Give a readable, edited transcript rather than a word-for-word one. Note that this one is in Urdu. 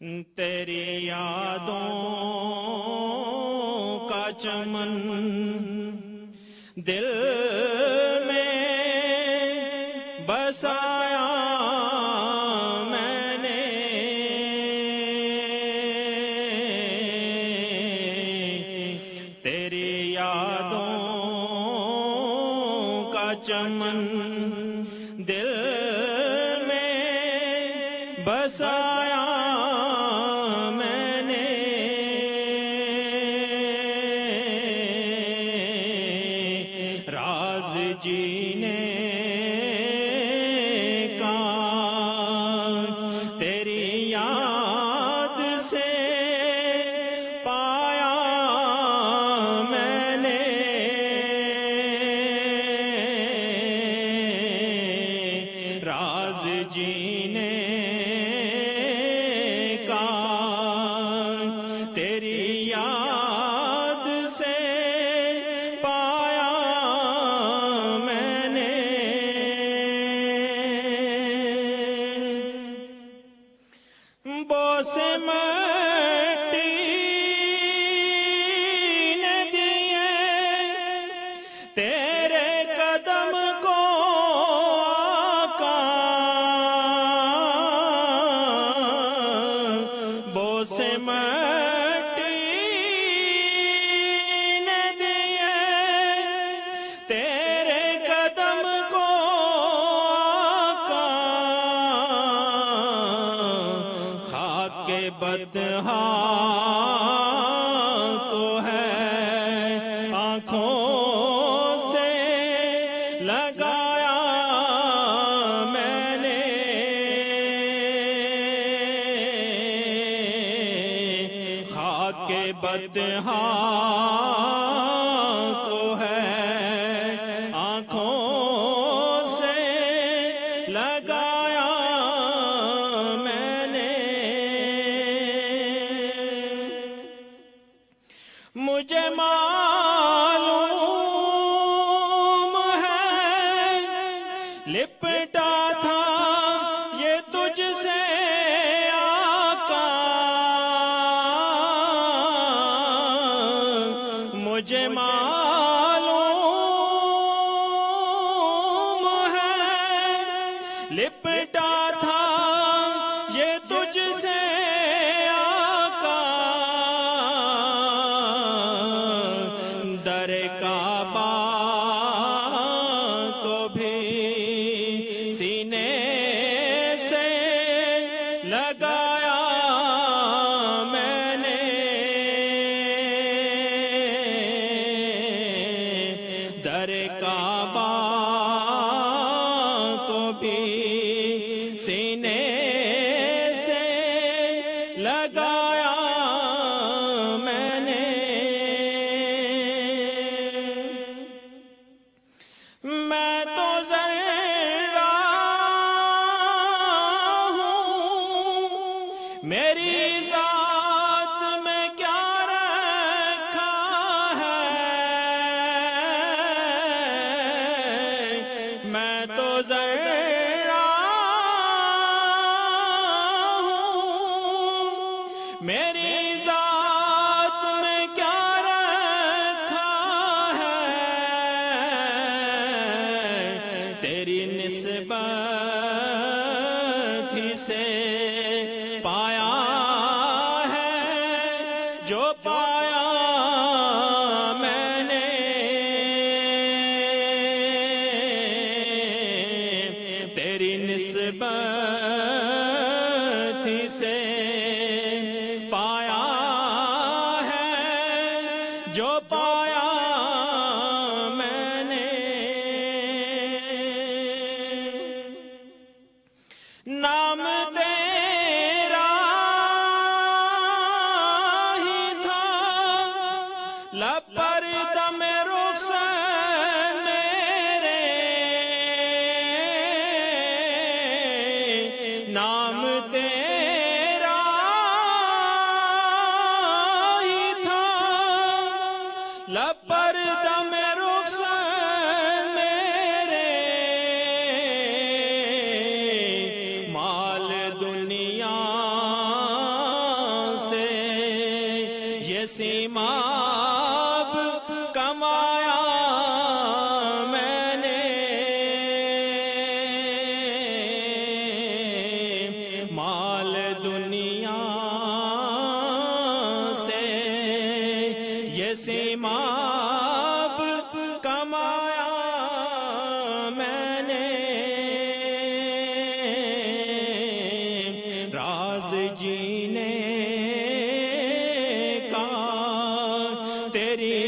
تیری یادوں کا چمن دل میں بسایا میں نے، تیری یادوں کا چمن دل میں بسایا میں نے، راز جینے کا تیری یاد سے پایا میں نے، راز جینے کا تیری یاد سے پایا میں نے، بوسے مٹی نے دیے تیرے قدم کو آقا، بوسے مٹی نے دیے تیرے قدم کو آقا، خاک کے بدحا تو ہے آنکھوں سے لگایا میں نے، خاک کے بدحا تو ہے آنکھوں سے لگایا میں نے، مجھے معلوم ہے لپٹا تھا یہ تجھ سے آقا، مجھے معلوم ہے لپٹا تھا یہ تجھ سے آقا، در کعبہ کو بھی سینے سے لگایا میں نے، در کعبہ کو بھی سینے سے لگایا میں نے، میں تو ذرہ ہوں میری ذات میں کیا رکھا ہے، میں تو ذرہ ہوں میری ذات میں کیا رکھا ہے، تیری نسبت ہی سے پایا ہے جو پایا میں نے، تیری نسبت ہی سے پایا ہے جو پایا میں نے، نام تیرا ہی تھا لب پر دم رخصت میرے، تیری